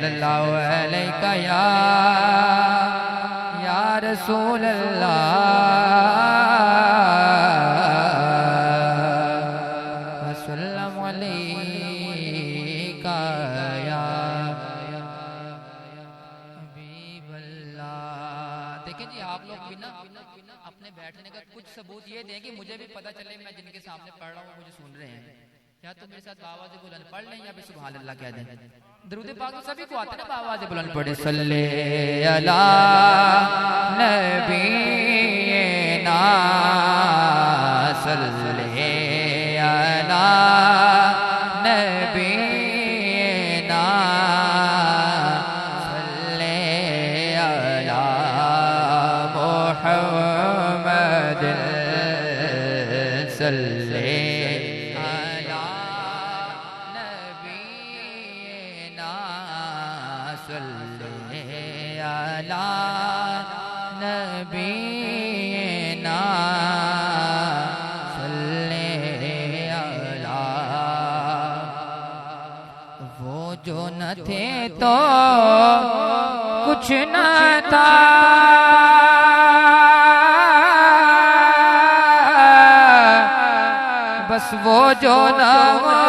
सल्लल्लाहु अलैका या रसूल अल्लाह वसल्लम अलैका या हबीब अल्लाह। देखें जी, आप लोग भी ना अपने बैठने का कुछ सबूत ये दें कि मुझे भी पता चले मैं जिनके सामने पढ़ रहा हूँ मुझे सुन रहे हैं। क्या तुम मेरे साथ बावाज़ बुलंद पढ़ लें या फिर सुभान अल्लाह कह दें? दरूद पाक तो सभी को आता है ना, बावाज़ बुलंद पढ़े सल्ले अला नबीना सल्ले अला नबीना सल्ले अला मुहम्मद सल्ले नबीना सल्ले अला। वो जो न थे तो कुछ न था, बस वो जो न हो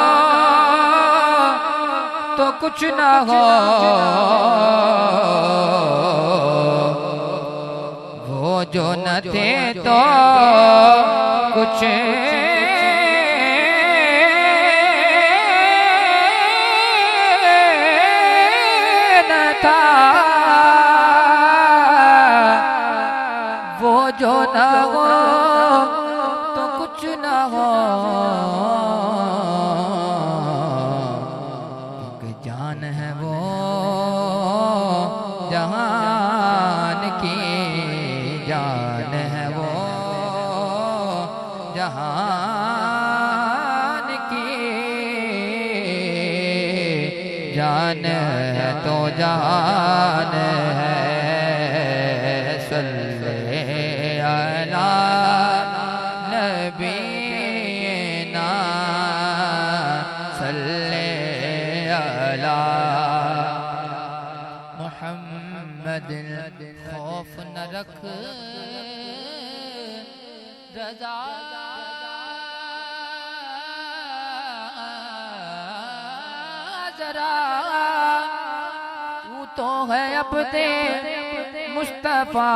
तो कुछ न हो, वो जो न थे तो कुछ न था, वो जो न हो तो कुछ न हो, क्योंकि जान है वो जहान की, जान है वो जहान की, जान है तो जान है। सल्ले अला नबीना सल्ले अला मुहम्मद। खौफ न रख रज़ा जरा, तू तो है अपने मुस्तफा,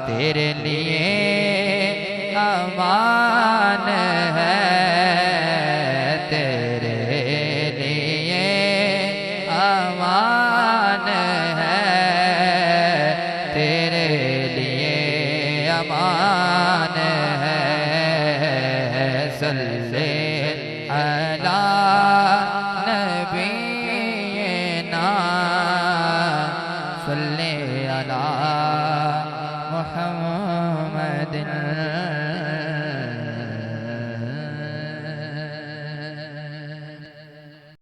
तेरे लिए अमान है, तेरे लिए अमान है, तेरे लिए अमान है। सल्ले अला नबीना सल्ले अला मुहम्मद।